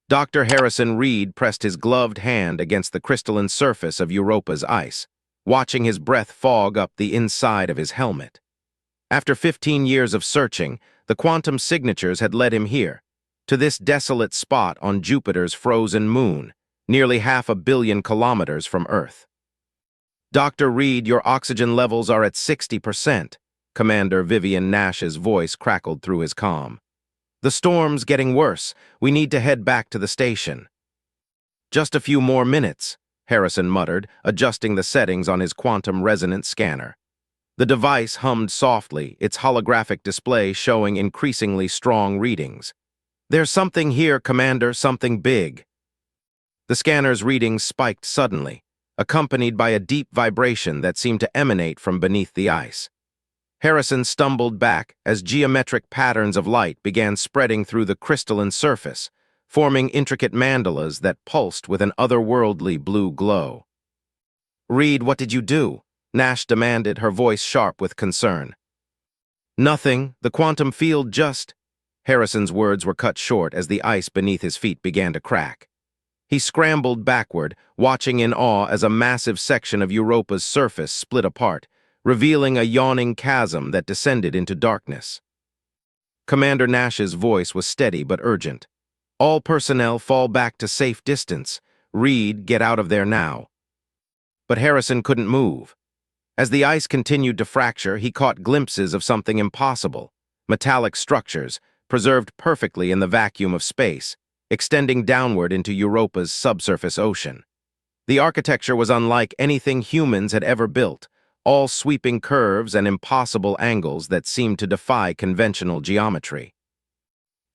Dr. Harrison Reed pressed his gloved hand against the crystalline surface of Europa's ice, watching his breath fog up the inside of his helmet. After 15 years of searching, the quantum signatures had led him here, to this desolate spot on Jupiter's frozen moon, nearly 500 million kilometers from Earth. Dr. Reed, your oxygen levels are at 60%, Commander Vivian Nash's voice crackled through his calm. The storm's getting worse. We need to head back to the station. Just a few more minutes, Harrison muttered, adjusting the settings on his quantum resonance scanner. The device hummed softly, its holographic display showing increasingly strong readings. There's something here, Commander, something big. The scanner's readings spiked suddenly, accompanied by a deep vibration that seemed to emanate from beneath the ice. Harrison stumbled back as geometric patterns of light began spreading through the crystalline surface, forming intricate mandalas that pulsed with an otherworldly blue glow. "Reed, what did you do?" Nash demanded, her voice sharp with concern. "Nothing. The quantum field just—" Harrison's words were cut short as the ice beneath his feet began to crack. He scrambled backward, watching in awe as a massive section of Europa's surface split apart, revealing a yawning chasm that descended into darkness. Commander Nash's voice was steady but urgent. "All personnel fall back to safe distance. Reed, get out of there now." But Harrison couldn't move. As the ice continued to fracture, he caught glimpses of something impossible: metallic structures, preserved perfectly in the vacuum of space, extending downward into Europa's subsurface ocean. The architecture was unlike anything humans had ever built, all sweeping curves and impossible angles that seemed to defy conventional geometry.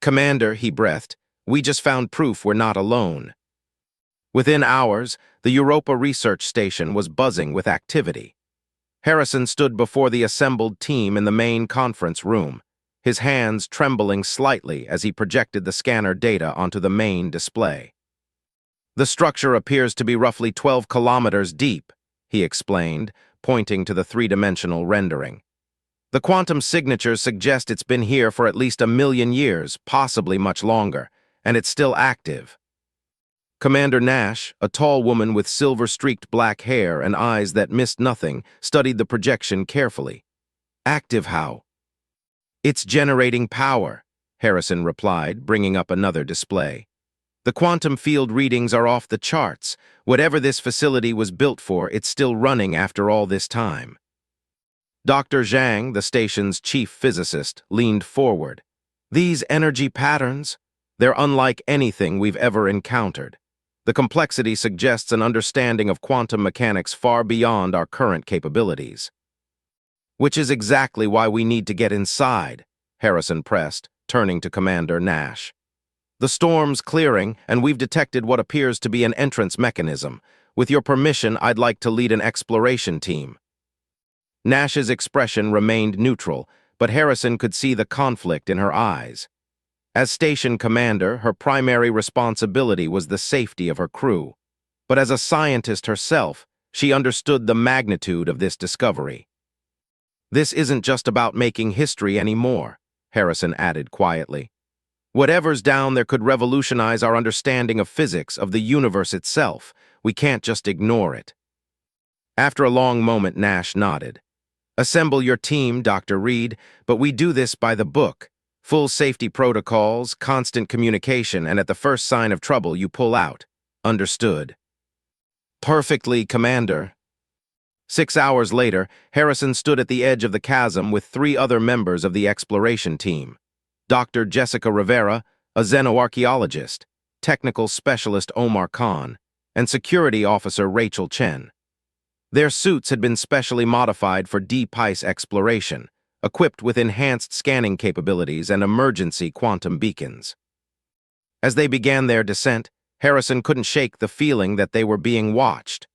"Commander," he breathed, "we just found proof we're not alone." Within hours, the Europa research station was buzzing with activity. Harrison stood before the assembled team in the main conference room, his hands trembling slightly as he projected the scanner data onto the main display. "The structure appears to be roughly 12 kilometers deep," he explained, pointing to the three-dimensional rendering. "The quantum signatures suggest it's been here for at least 1,000,000 years, possibly much longer, and it's still active." Commander Nash, a tall woman with silver-streaked black hair and eyes that missed nothing, studied the projection carefully. "Active how?" "It's generating power," Harrison replied, bringing up another display. "The quantum field readings are off the charts. Whatever this facility was built for, it's still running after all this time." Dr. Zhang, the station's chief physicist, leaned forward. "These energy patterns, they're unlike anything we've ever encountered. The complexity suggests an understanding of quantum mechanics far beyond our current capabilities." "Which is exactly why we need to get inside," Harrison pressed, turning to Commander Nash. "The storm's clearing, and we've detected what appears to be an entrance mechanism. With your permission, I'd like to lead an exploration team." Nash's expression remained neutral, but Harrison could see the conflict in her eyes. As station commander, her primary responsibility was the safety of her crew. But as a scientist herself, she understood the magnitude of this discovery. "This isn't just about making history anymore," Harrison added quietly. "Whatever's down there could revolutionize our understanding of physics, of the universe itself. We can't just ignore it." After a long moment, Nash nodded. "Assemble your team, Dr. Reed, but we do this by the book. Full safety protocols, constant communication, and at the first sign of trouble, you pull out. Understood?" "Perfectly, Commander." 6 hours later, Harrison stood at the edge of the chasm with 3 other members of the exploration team: Dr. Jessica Rivera, a xenoarchaeologist, technical specialist Omar Khan, and security officer Rachel Chen. Their suits had been specially modified for deep ice exploration, equipped with enhanced scanning capabilities and emergency quantum beacons. As they began their descent, Harrison couldn't shake the feeling that they were being watched.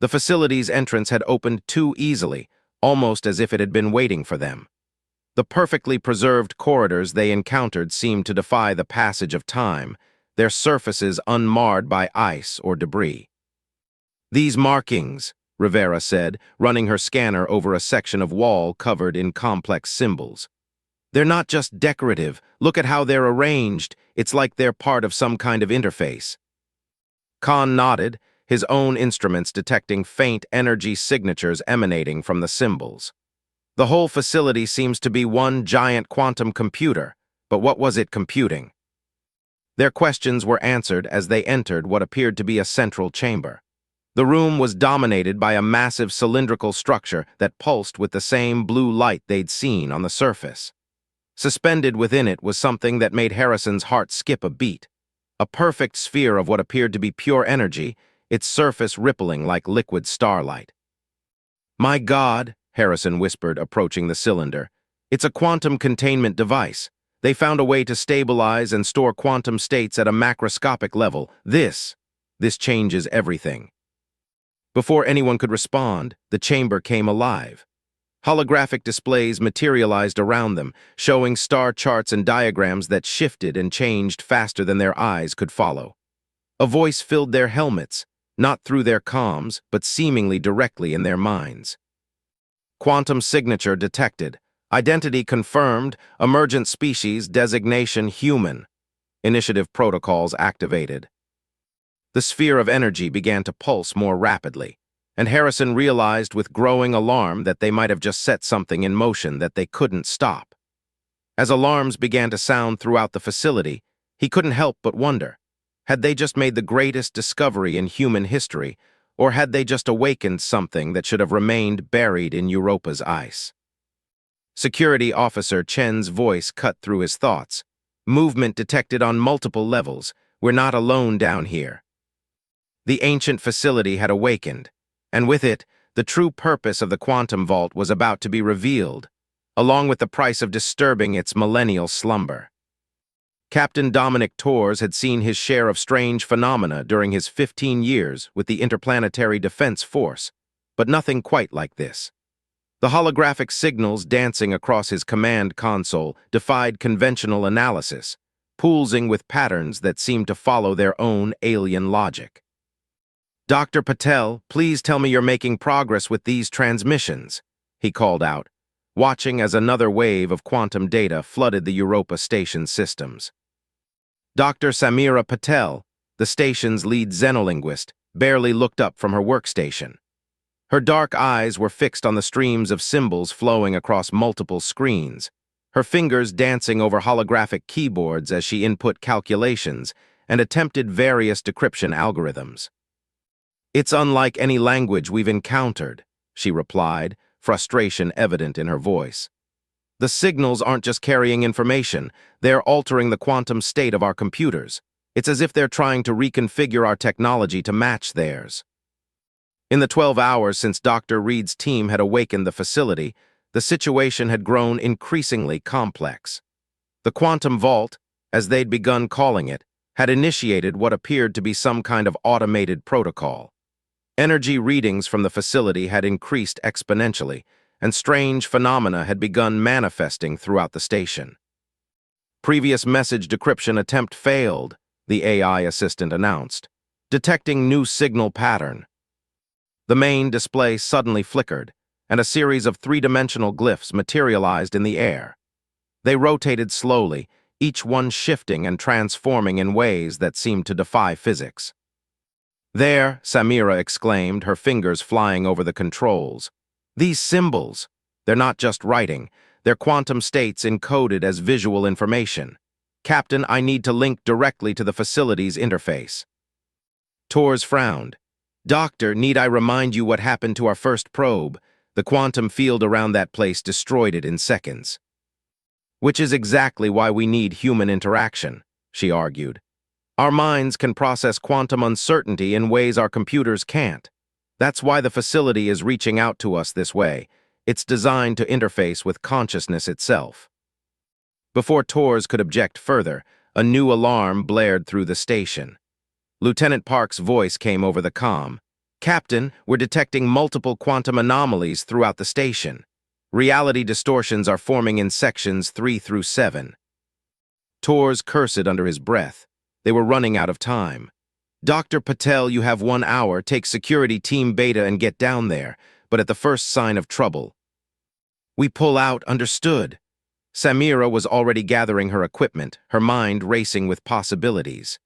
The facility's entrance had opened too easily, almost as if it had been waiting for them. The perfectly preserved corridors they encountered seemed to defy the passage of time, their surfaces unmarred by ice or debris. "These markings," Rivera said, running her scanner over a section of wall covered in complex symbols. "They're not just decorative. Look at how they're arranged. It's like they're part of some kind of interface. Khan nodded, his own instruments detecting faint energy signatures emanating from the symbols. The whole facility seems to be one giant quantum computer, but what was it computing? Their questions were answered as they entered what appeared to be a central chamber. The room was dominated by a massive cylindrical structure that pulsed with the same blue light they'd seen on the surface. Suspended within it was something that made Harrison's heart skip a beat. A perfect sphere of what appeared to be pure energy, its surface rippling like liquid starlight. "My God," Harrison whispered, approaching the cylinder. "It's a quantum containment device. They found a way to stabilize and store quantum states at a macroscopic level. This changes everything." Before anyone could respond, the chamber came alive. Holographic displays materialized around them, showing star charts and diagrams that shifted and changed faster than their eyes could follow. A voice filled their helmets, not through their comms, but seemingly directly in their minds. "Quantum signature detected. Identity confirmed. Emergent species designation human. Initiative protocols activated." The sphere of energy began to pulse more rapidly, and Harrison realized with growing alarm that they might have just set something in motion that they couldn't stop. As alarms began to sound throughout the facility, he couldn't help but wonder, had they just made the greatest discovery in human history, or had they just awakened something that should have remained buried in Europa's ice? Security Officer Chen's voice cut through his thoughts. "Movement detected on multiple levels. We're not alone down here." The ancient facility had awakened, and with it, the true purpose of the quantum vault was about to be revealed, along with the price of disturbing its millennial slumber. Captain Dominic Torres had seen his share of strange phenomena during his 15 years with the Interplanetary Defense Force, but nothing quite like this. The holographic signals dancing across his command console defied conventional analysis, pulsing with patterns that seemed to follow their own alien logic. "Dr. Patel, please tell me you're making progress with these transmissions," he called out, watching as another wave of quantum data flooded the Europa station systems. Dr. Samira Patel, the station's lead xenolinguist, barely looked up from her workstation. Her dark eyes were fixed on the streams of symbols flowing across multiple screens, her fingers dancing over holographic keyboards as she input calculations and attempted various decryption algorithms. "It's unlike any language we've encountered," she replied, frustration evident in her voice. "The signals aren't just carrying information, they're altering the quantum state of our computers. It's as if they're trying to reconfigure our technology to match theirs." In the 12 hours since Dr. Reed's team had awakened the facility, the situation had grown increasingly complex. The quantum vault, as they'd begun calling it, had initiated what appeared to be some kind of automated protocol. Energy readings from the facility had increased exponentially, and strange phenomena had begun manifesting throughout the station. "Previous message decryption attempt failed," the AI assistant announced, detecting new signal pattern. The main display suddenly flickered, and a series of three-dimensional glyphs materialized in the air. They rotated slowly, each one shifting and transforming in ways that seemed to defy physics. "There," Samira exclaimed, her fingers flying over the controls. "These symbols, they're not just writing, they're quantum states encoded as visual information. Captain, I need to link directly to the facility's interface." Torres frowned. "Doctor, need I remind you what happened to our first probe? The quantum field around that place destroyed it in seconds." "Which is exactly why we need human interaction," she argued. "Our minds can process quantum uncertainty in ways our computers can't. That's why the facility is reaching out to us this way. It's designed to interface with consciousness itself." Before Torres could object further, a new alarm blared through the station. Lieutenant Park's voice came over the comm. "Captain, we're detecting multiple quantum anomalies throughout the station. Reality distortions are forming in sections 3 through 7. Torres cursed under his breath. They were running out of time. "Dr. Patel, you have 1 hour. Take security team Beta and get down there, but at the first sign of trouble." "We pull out, understood." Samira was already gathering her equipment, her mind racing with possibilities.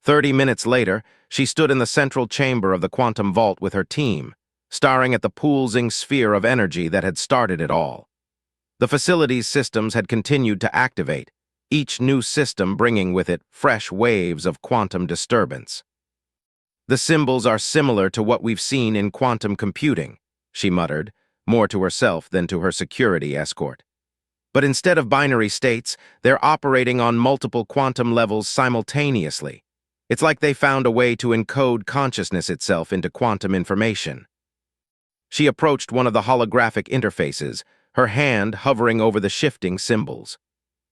30 minutes later, she stood in the central chamber of the quantum vault with her team, staring at the pulsing sphere of energy that had started it all. The facility's systems had continued to activate, each new system bringing with it fresh waves of quantum disturbance. "The symbols are similar to what we've seen in quantum computing," she muttered, more to herself than to her security escort. "But instead of binary states, they're operating on multiple quantum levels simultaneously. It's like they found a way to encode consciousness itself into quantum information." She approached one of the holographic interfaces, her hand hovering over the shifting symbols.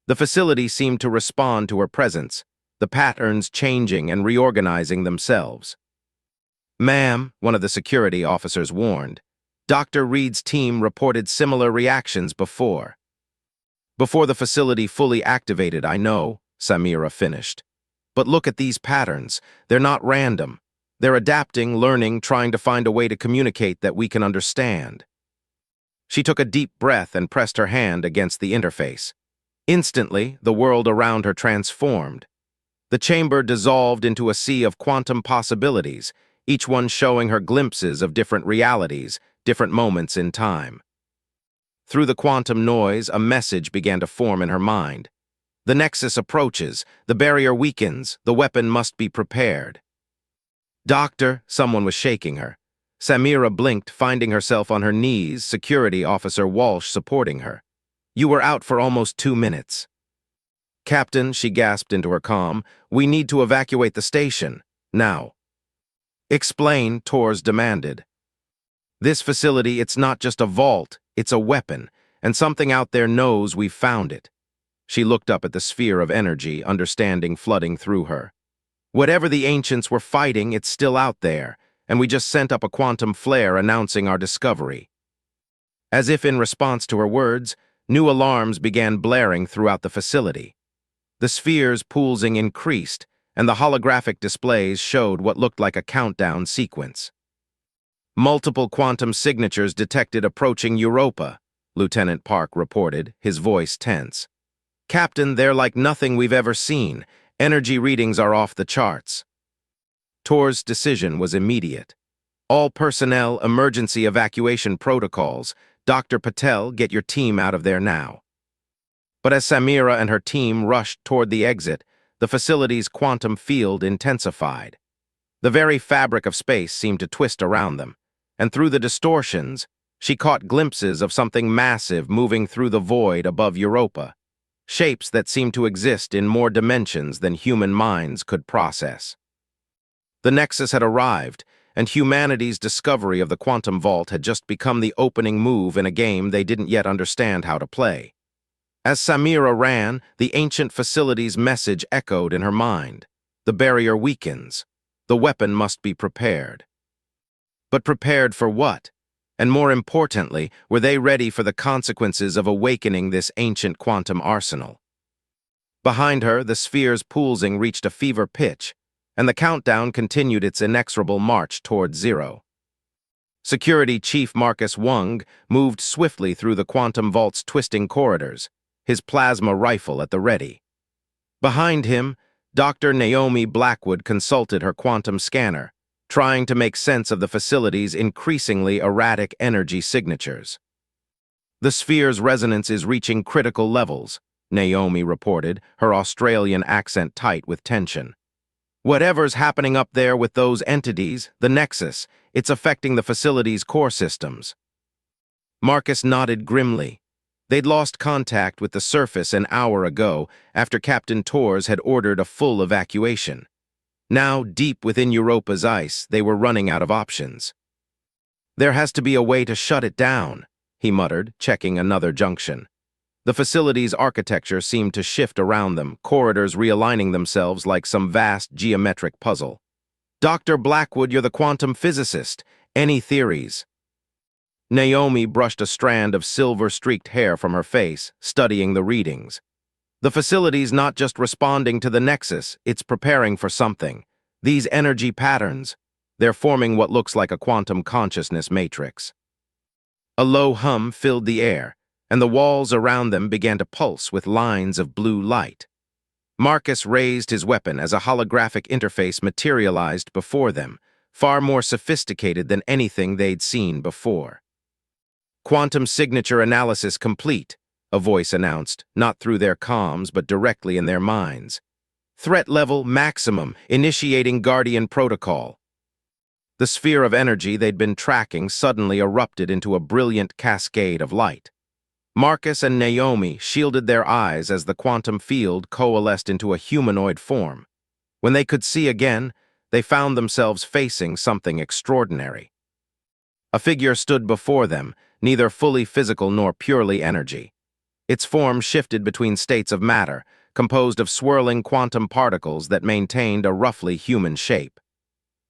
The facility seemed to respond to her presence, the patterns changing and reorganizing themselves. "Ma'am," one of the security officers warned, "Dr. Reed's team reported similar reactions before." "Before the facility fully activated, I know," Samira finished. "But look at these patterns. They're not random. They're adapting, learning, trying to find a way to communicate that we can understand." She took a deep breath and pressed her hand against the interface. Instantly, the world around her transformed. The chamber dissolved into a sea of quantum possibilities, each one showing her glimpses of different realities, different moments in time. Through the quantum noise, a message began to form in her mind. "The nexus approaches, the barrier weakens, the weapon must be prepared." "Doctor," someone was shaking her. Samira blinked, finding herself on her knees, Security Officer Walsh supporting her. "You were out for almost 2 minutes." "Captain," she gasped into her calm, "we need to evacuate the station. Now." "Explain," Torres demanded. "This facility, it's not just a vault, it's a weapon, and something out there knows we've found it." She looked up at the sphere of energy, understanding flooding through her. "Whatever the ancients were fighting, it's still out there, and we just sent up a quantum flare announcing our discovery." As if in response to her words, new alarms began blaring throughout the facility. The sphere's pulsing increased, and the holographic displays showed what looked like a countdown sequence. "Multiple quantum signatures detected approaching Europa," Lieutenant Park reported, his voice tense. "Captain, they're like nothing we've ever seen. Energy readings are off the charts." Tor's decision was immediate. "All personnel, emergency evacuation protocols. Dr. Patel, get your team out of there now." But as Samira and her team rushed toward the exit, the facility's quantum field intensified. The very fabric of space seemed to twist around them, and through the distortions, she caught glimpses of something massive moving through the void above Europa, shapes that seemed to exist in more dimensions than human minds could process. The Nexus had arrived, and humanity's discovery of the quantum vault had just become the opening move in a game they didn't yet understand how to play. As Samira ran, the ancient facility's message echoed in her mind. The barrier weakens. The weapon must be prepared. But prepared for what? And more importantly, were they ready for the consequences of awakening this ancient quantum arsenal? Behind her, the sphere's pulsing reached a fever pitch, and the countdown continued its inexorable march toward zero. Security Chief Marcus Wung moved swiftly through the quantum vault's twisting corridors, his plasma rifle at the ready. Behind him, Dr. Naomi Blackwood consulted her quantum scanner, trying to make sense of the facility's increasingly erratic energy signatures. "The sphere's resonance is reaching critical levels," Naomi reported, her Australian accent tight with tension. "Whatever's happening up there with those entities, the Nexus, it's affecting the facility's core systems." Marcus nodded grimly. They'd lost contact with the surface an hour ago after Captain Torres had ordered a full evacuation. Now, deep within Europa's ice, they were running out of options. "There has to be a way to shut it down," he muttered, checking another junction. The facility's architecture seemed to shift around them, corridors realigning themselves like some vast geometric puzzle. "Dr. Blackwood, you're the quantum physicist. Any theories?" Naomi brushed a strand of silver-streaked hair from her face, studying the readings. "The facility's not just responding to the Nexus, it's preparing for something. These energy patterns, they're forming what looks like a quantum consciousness matrix." A low hum filled the air, and the walls around them began to pulse with lines of blue light. Marcus raised his weapon as a holographic interface materialized before them, far more sophisticated than anything they'd seen before. "Quantum signature analysis complete," a voice announced, not through their comms but directly in their minds. "Threat level maximum, initiating Guardian protocol." The sphere of energy they'd been tracking suddenly erupted into a brilliant cascade of light. Marcus and Naomi shielded their eyes as the quantum field coalesced into a humanoid form. When they could see again, they found themselves facing something extraordinary. A figure stood before them, neither fully physical nor purely energy. Its form shifted between states of matter, composed of swirling quantum particles that maintained a roughly human shape.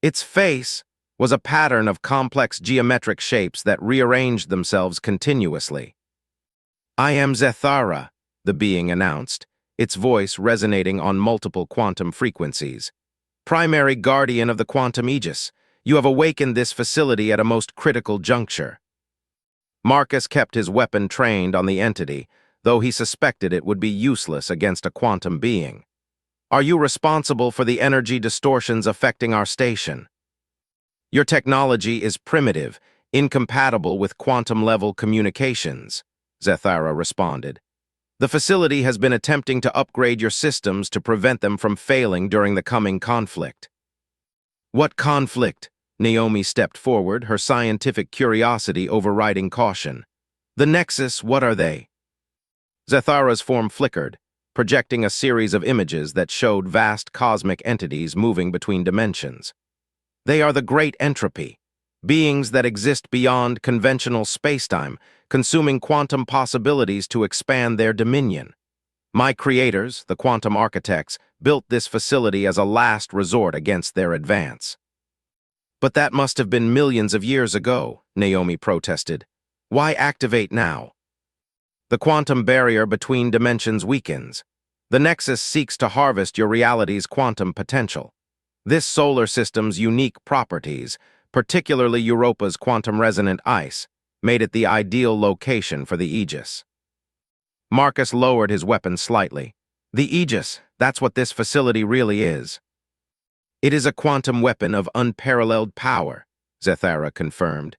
Its face was a pattern of complex geometric shapes that rearranged themselves continuously. "I am Zethara," the being announced, its voice resonating on multiple quantum frequencies. "Primary guardian of the quantum aegis, you have awakened this facility at a most critical juncture." Marcus kept his weapon trained on the entity, though he suspected it would be useless against a quantum being. "Are you responsible for the energy distortions affecting our station?" "Your technology is primitive, incompatible with quantum-level communications," Zethara responded. "The facility has been attempting to upgrade your systems to prevent them from failing during the coming conflict." "What conflict?" Naomi stepped forward, her scientific curiosity overriding caution. "The Nexus, what are they?" Zethara's form flickered, projecting a series of images that showed vast cosmic entities moving between dimensions. "They are the Great Entropy, beings that exist beyond conventional spacetime, consuming quantum possibilities to expand their dominion. My creators, the quantum architects, built this facility as a last resort against their advance." "But that must have been millions of years ago," Naomi protested. "Why activate now?" "The quantum barrier between dimensions weakens. The Nexus seeks to harvest your reality's quantum potential. This solar system's unique properties, particularly Europa's quantum-resonant ice, made it the ideal location for the Aegis." Marcus lowered his weapon slightly. "The Aegis, that's what this facility really is." "It is a quantum weapon of unparalleled power," Zethara confirmed,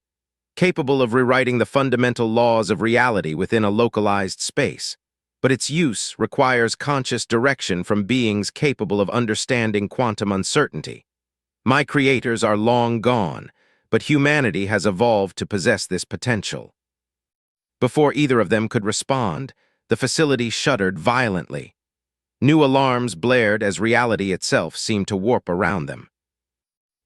"capable of rewriting the fundamental laws of reality within a localized space. But its use requires conscious direction from beings capable of understanding quantum uncertainty. My creators are long gone, but humanity has evolved to possess this potential." Before either of them could respond, the facility shuddered violently. New alarms blared as reality itself seemed to warp around them.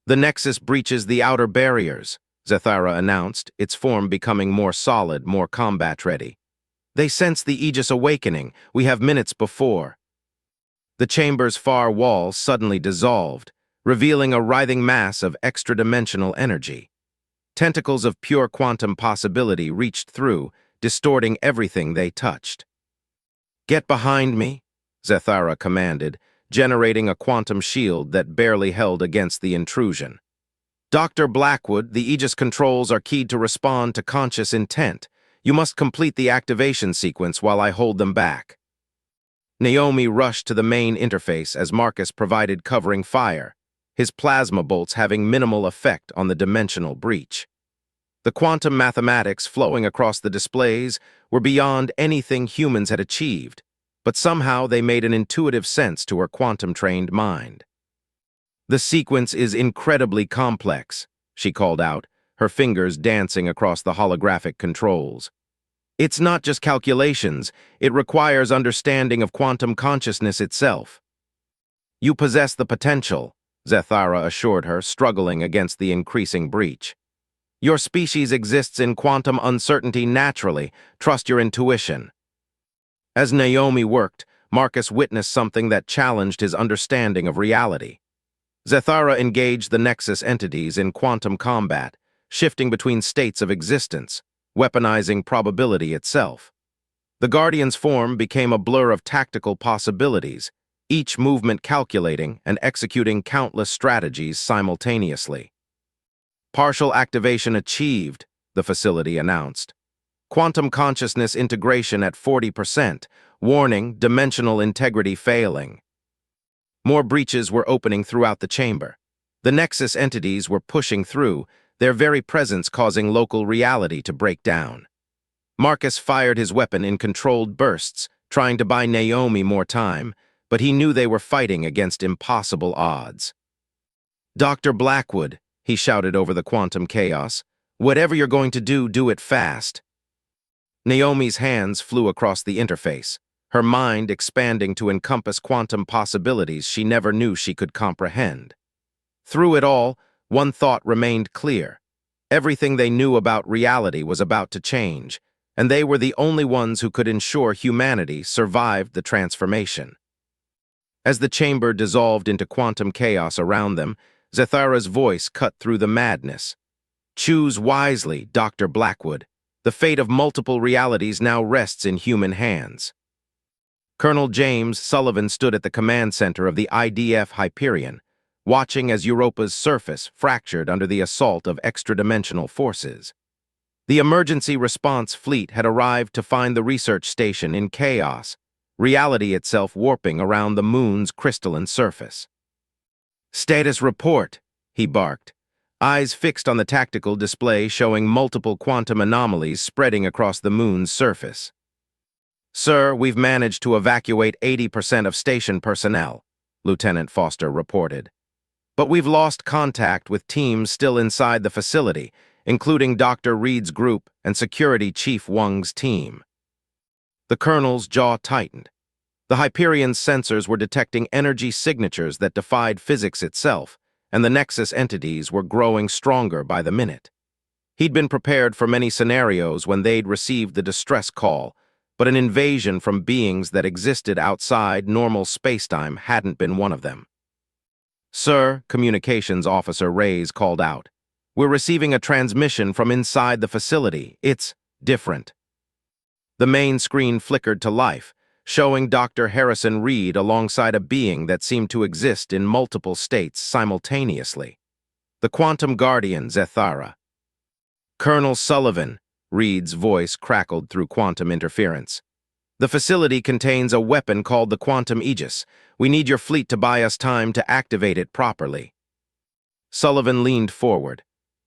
"The Nexus breaches the outer barriers," Zethara announced, its form becoming more solid, more combat-ready. "They sense the Aegis awakening. We have minutes before." The chamber's far wall suddenly dissolved, revealing a writhing mass of extra-dimensional energy. Tentacles of pure quantum possibility reached through, distorting everything they touched. "Get behind me," Zethara commanded, generating a quantum shield that barely held against the intrusion. "Dr. Blackwood, the Aegis controls are keyed to respond to conscious intent. You must complete the activation sequence while I hold them back." Naomi rushed to the main interface as Marcus provided covering fire, his plasma bolts having minimal effect on the dimensional breach. The quantum mathematics flowing across the displays were beyond anything humans had achieved, but somehow they made an intuitive sense to her quantum-trained mind. "The sequence is incredibly complex," she called out, her fingers dancing across the holographic controls. "It's not just calculations, it requires understanding of quantum consciousness itself." "You possess the potential," Zethara assured her, struggling against the increasing breach. "Your species exists in quantum uncertainty naturally. Trust your intuition." As Naomi worked, Marcus witnessed something that challenged his understanding of reality. Zethara engaged the Nexus entities in quantum combat, shifting between states of existence, weaponizing probability itself. The Guardian's form became a blur of tactical possibilities, each movement calculating and executing countless strategies simultaneously. "Partial activation achieved," the facility announced. Quantum consciousness integration at 40%. Warning, dimensional integrity failing. More breaches were opening throughout the chamber. The Nexus entities were pushing through, their very presence causing local reality to break down. Marcus fired his weapon in controlled bursts, trying to buy Naomi more time, but he knew they were fighting against impossible odds. "Dr. Blackwood," he shouted over the quantum chaos, "whatever you're going to do, do it fast." Naomi's hands flew across the interface, her mind expanding to encompass quantum possibilities she never knew she could comprehend. Through it all, one thought remained clear. Everything they knew about reality was about to change, and they were the only ones who could ensure humanity survived the transformation. As the chamber dissolved into quantum chaos around them, Zethara's voice cut through the madness. "Choose wisely, Dr. Blackwood. The fate of multiple realities now rests in human hands." Colonel James Sullivan stood at the command center of the IDF Hyperion, watching as Europa's surface fractured under the assault of extra-dimensional forces. The emergency response fleet had arrived to find the research station in chaos, reality itself warping around the moon's crystalline surface. "Status report," he barked, eyes fixed on the tactical display showing multiple quantum anomalies spreading across the moon's surface. "Sir, we've managed to evacuate 80% of station personnel," Lieutenant Foster reported. "But we've lost contact with teams still inside the facility, including Dr. Reed's group and Security Chief Wang's team." The colonel's jaw tightened. The Hyperion's sensors were detecting energy signatures that defied physics itself, and the Nexus entities were growing stronger by the minute. He'd been prepared for many scenarios when they'd received the distress call, but an invasion from beings that existed outside normal spacetime hadn't been one of them. "Sir," Communications Officer Reyes called out, "we're receiving a transmission from inside the facility. It's different." The main screen flickered to life, showing Dr. Harrison Reed alongside a being that seemed to exist in multiple states simultaneously. The Quantum Guardian, Zethara. "Colonel Sullivan," Reed's voice crackled through quantum interference. "The facility contains a weapon called the Quantum Aegis. We need your fleet to buy us time to activate it properly." Sullivan leaned forward.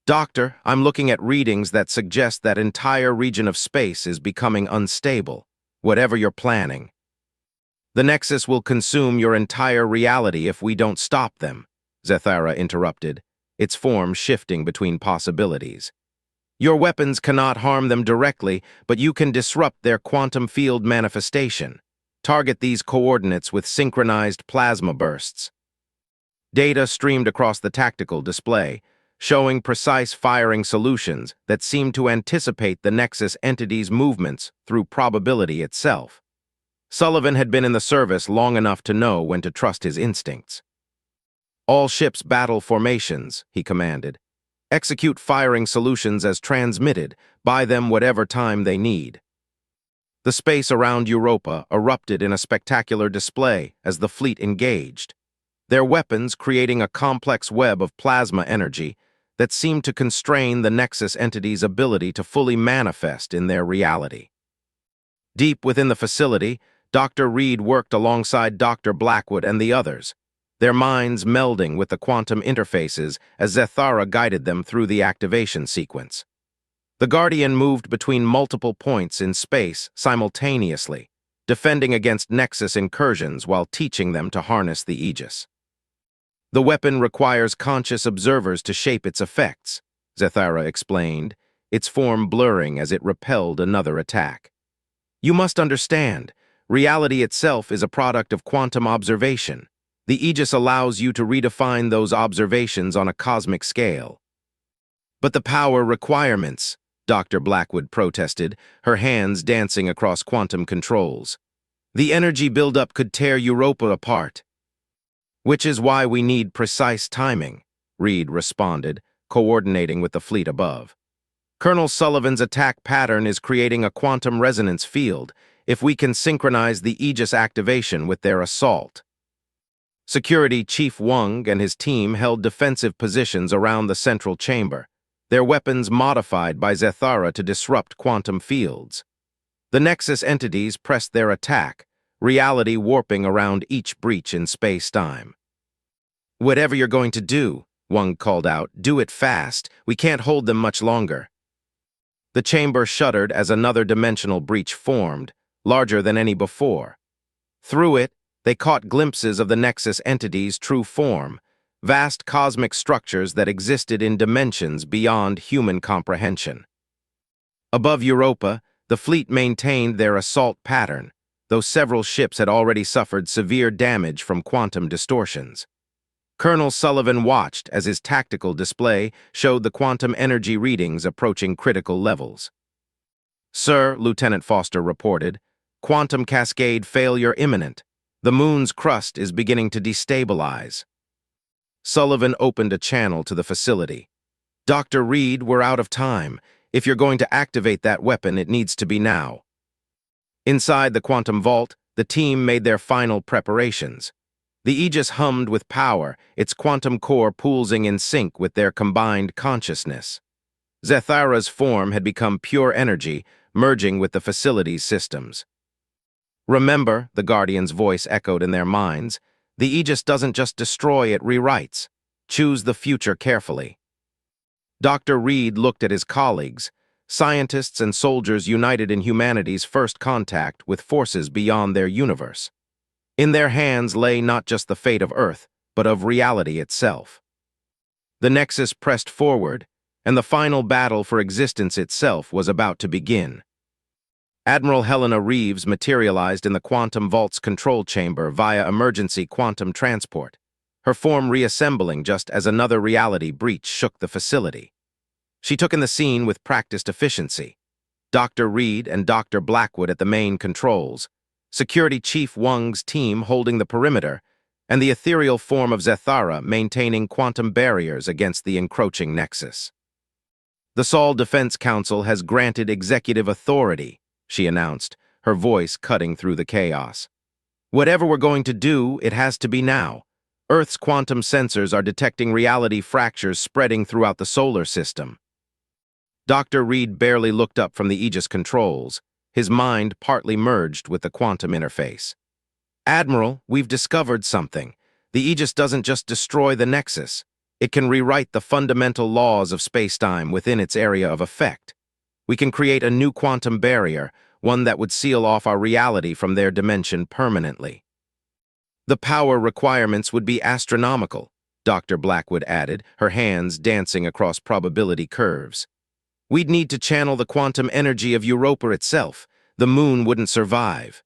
"Doctor, I'm looking at readings that suggest that entire region of space is becoming unstable. Whatever you're planning. The Nexus will consume your entire reality if we don't stop them," Zethara interrupted, its form shifting between possibilities. "Your weapons cannot harm them directly, but you can disrupt their quantum field manifestation. Target these coordinates with synchronized plasma bursts." Data streamed across the tactical display, showing precise firing solutions that seemed to anticipate the Nexus entity's movements through probability itself. Sullivan had been in the service long enough to know when to trust his instincts. "All ships battle formations," he commanded. "Execute firing solutions as transmitted, buy them whatever time they need." The space around Europa erupted in a spectacular display as the fleet engaged, their weapons creating a complex web of plasma energy that seemed to constrain the Nexus entity's ability to fully manifest in their reality. Deep within the facility, Dr. Reed worked alongside Dr. Blackwood and the others, their minds melding with the quantum interfaces as Zethara guided them through the activation sequence. The Guardian moved between multiple points in space simultaneously, defending against Nexus incursions while teaching them to harness the Aegis. "The weapon requires conscious observers to shape its effects," Zethara explained, its form blurring as it repelled another attack. "You must understand, reality itself is a product of quantum observation. The Aegis allows you to redefine those observations on a cosmic scale." "But the power requirements," Dr. Blackwood protested, her hands dancing across quantum controls. "The energy buildup could tear Europa apart." "Which is why we need precise timing," Reed responded, coordinating with the fleet above. "Colonel Sullivan's attack pattern is creating a quantum resonance field if we can synchronize the Aegis activation with their assault." Security Chief Wang and his team held defensive positions around the central chamber, their weapons modified by Zethara to disrupt quantum fields. The Nexus entities pressed their attack, reality warping around each breach in space-time. "Whatever you're going to do," Wang called out, "do it fast. We can't hold them much longer." The chamber shuddered as another dimensional breach formed, larger than any before. Through it, they caught glimpses of the Nexus entities' true form, vast cosmic structures that existed in dimensions beyond human comprehension. Above Europa, the fleet maintained their assault pattern, though several ships had already suffered severe damage from quantum distortions. Colonel Sullivan watched as his tactical display showed the quantum energy readings approaching critical levels. "Sir," Lieutenant Foster reported, "quantum cascade failure imminent. The moon's crust is beginning to destabilize." Sullivan opened a channel to the facility. "Dr. Reed, we're out of time. If you're going to activate that weapon, it needs to be now." Inside the quantum vault, the team made their final preparations. The Aegis hummed with power, its quantum core pulsing in sync with their combined consciousness. Zethara's form had become pure energy, merging with the facility's systems. "Remember," the Guardian's voice echoed in their minds, "the Aegis doesn't just destroy, it rewrites. Choose the future carefully." Dr. Reed looked at his colleagues, scientists and soldiers united in humanity's first contact with forces beyond their universe. In their hands lay not just the fate of Earth, but of reality itself. The Nexus pressed forward, and the final battle for existence itself was about to begin. Admiral Helena Reeves materialized in the Quantum Vault's control chamber via emergency quantum transport, her form reassembling just as another reality breach shook the facility. She took in the scene with practiced efficiency. Dr. Reed and Dr. Blackwood at the main controls, Security Chief Wang's team holding the perimeter, and the ethereal form of Zethara maintaining quantum barriers against the encroaching Nexus. "The Sol Defense Council has granted executive authority," she announced, her voice cutting through the chaos. "Whatever we're going to do, it has to be now. Earth's quantum sensors are detecting reality fractures spreading throughout the solar system." Dr. Reed barely looked up from the Aegis controls, his mind partly merged with the quantum interface. "Admiral, we've discovered something. The Aegis doesn't just destroy the Nexus. It can rewrite the fundamental laws of spacetime within its area of effect. We can create a new quantum barrier, one that would seal off our reality from their dimension permanently." "The power requirements would be astronomical," Dr. Blackwood added, her hands dancing across probability curves. "We'd need to channel the quantum energy of Europa itself. The moon wouldn't survive."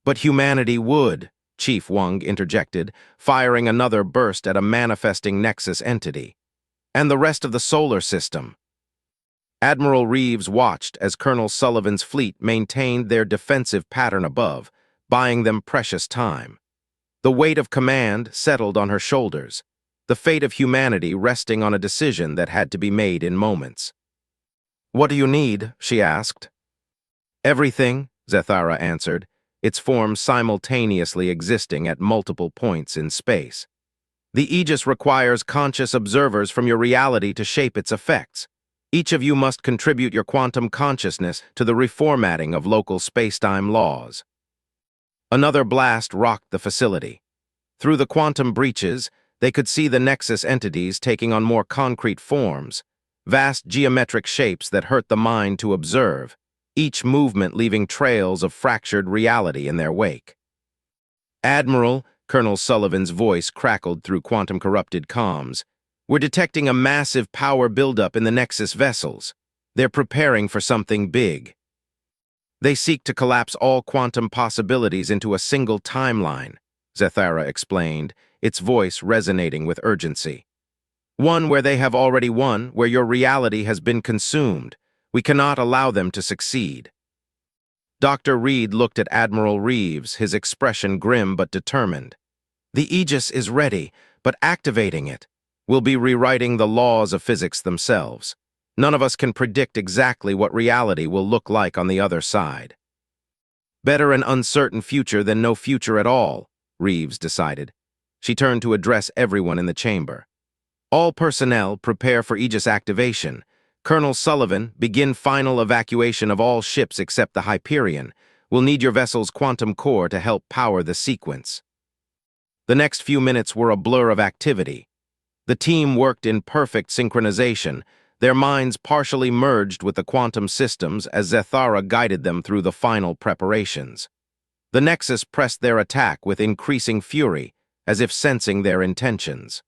"But humanity would," Chief Wang interjected, firing another burst at a manifesting Nexus entity. "And the rest of the solar system." Admiral Reeves watched as Colonel Sullivan's fleet maintained their defensive pattern above, buying them precious time. The weight of command settled on her shoulders, the fate of humanity resting on a decision that had to be made in moments. "What do you need?" she asked. "Everything," Zethara answered, its form simultaneously existing at multiple points in space. "The Aegis requires conscious observers from your reality to shape its effects. Each of you must contribute your quantum consciousness to the reformatting of local spacetime laws." Another blast rocked the facility. Through the quantum breaches, they could see the Nexus entities taking on more concrete forms, vast geometric shapes that hurt the mind to observe, each movement leaving trails of fractured reality in their wake. "Admiral," Colonel Sullivan's voice crackled through quantum-corrupted comms, "we're detecting a massive power buildup in the Nexus vessels. They're preparing for something big. They seek to collapse all quantum possibilities into a single timeline," Zethara explained, its voice resonating with urgency. "One where they have already won, where your reality has been consumed. We cannot allow them to succeed." Dr. Reed looked at Admiral Reeves, his expression grim but determined. "The Aegis is ready, but activating it will be rewriting the laws of physics themselves. None of us can predict exactly what reality will look like on the other side." "Better an uncertain future than no future at all," Reeves decided. She turned to address everyone in the chamber. All personnel prepare for Aegis activation. Colonel Sullivan, begin final evacuation of all ships except the Hyperion. We'll need your vessel's quantum core to help power the sequence. The next few minutes were a blur of activity. The team worked in perfect synchronization, their minds partially merged with the quantum systems as Zethara guided them through the final preparations. The Nexus pressed their attack with increasing fury, as if sensing their intentions.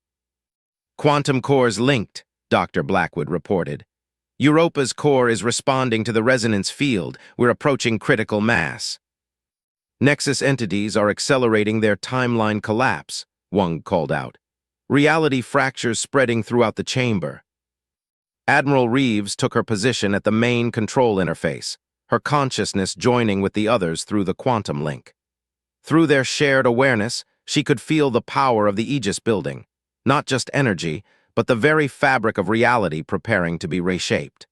"Quantum cores linked," Dr. Blackwood reported. "Europa's core is responding to the resonance field. We're approaching critical mass." "Nexus entities are accelerating their timeline collapse," Wang called out. "Reality fractures spreading throughout the chamber." Admiral Reeves took her position at the main control interface, her consciousness joining with the others through the quantum link. Through their shared awareness, she could feel the power of the Aegis building, not just energy, but the very fabric of reality preparing to be reshaped.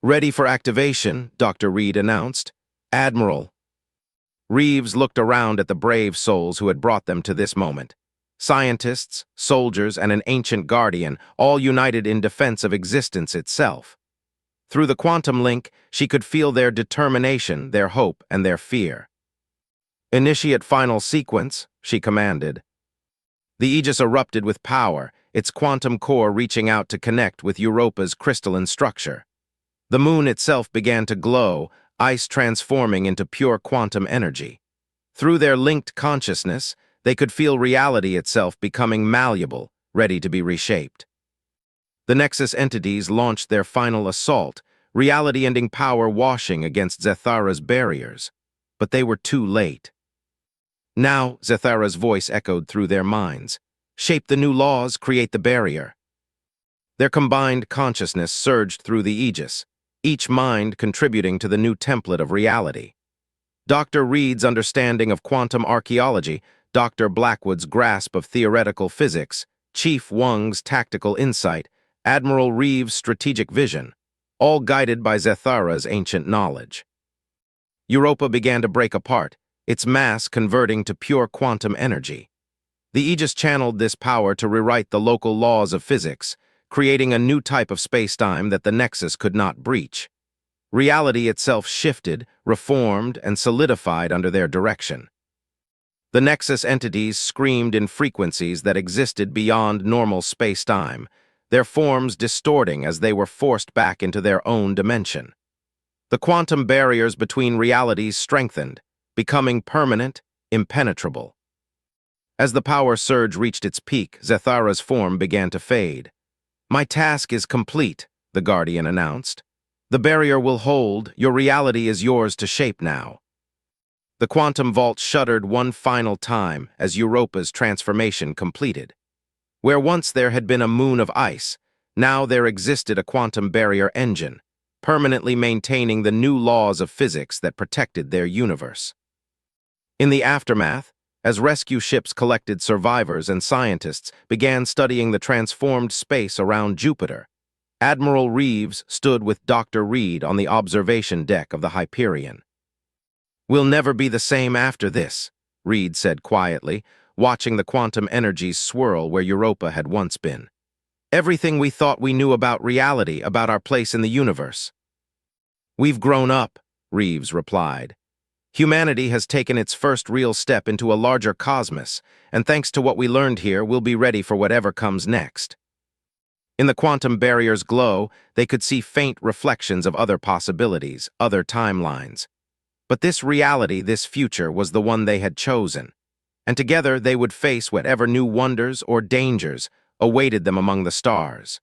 "Ready for activation," Dr. Reed announced. "Admiral." Reeves looked around at the brave souls who had brought them to this moment. Scientists, soldiers, and an ancient guardian, all united in defense of existence itself. Through the quantum link, she could feel their determination, their hope, and their fear. "Initiate final sequence," she commanded. The Aegis erupted with power, its quantum core reaching out to connect with Europa's crystalline structure. The moon itself began to glow, ice transforming into pure quantum energy. Through their linked consciousness, they could feel reality itself becoming malleable, ready to be reshaped. The Nexus entities launched their final assault, reality-ending power washing against Zethara's barriers. But they were too late. Now, Zethara's voice echoed through their minds. "Shape the new laws, create the barrier." Their combined consciousness surged through the Aegis, each mind contributing to the new template of reality. Dr. Reed's understanding of quantum archaeology, Dr. Blackwood's grasp of theoretical physics, Chief Wang's tactical insight, Admiral Reeves' strategic vision, all guided by Zethara's ancient knowledge. Europa began to break apart, its mass converting to pure quantum energy. The Aegis channeled this power to rewrite the local laws of physics, creating a new type of spacetime that the Nexus could not breach. Reality itself shifted, reformed, and solidified under their direction. The Nexus entities screamed in frequencies that existed beyond normal space-time, their forms distorting as they were forced back into their own dimension. The quantum barriers between realities strengthened, becoming permanent, impenetrable. As the power surge reached its peak, Zethara's form began to fade. "My task is complete," the Guardian announced. "The barrier will hold, your reality is yours to shape now." The quantum vault shuddered one final time as Europa's transformation completed. Where once there had been a moon of ice, now there existed a quantum barrier engine, permanently maintaining the new laws of physics that protected their universe. In the aftermath, as rescue ships collected survivors and scientists began studying the transformed space around Jupiter, Admiral Reeves stood with Dr. Reed on the observation deck of the Hyperion. "We'll never be the same after this," Reed said quietly, watching the quantum energies swirl where Europa had once been. "Everything we thought we knew about reality, about our place in the universe." "We've grown up," Reeves replied. "Humanity has taken its first real step into a larger cosmos, and thanks to what we learned here, we'll be ready for whatever comes next." In the quantum barrier's glow, they could see faint reflections of other possibilities, other timelines. But this reality, this future, was the one they had chosen, and together they would face whatever new wonders or dangers awaited them among the stars.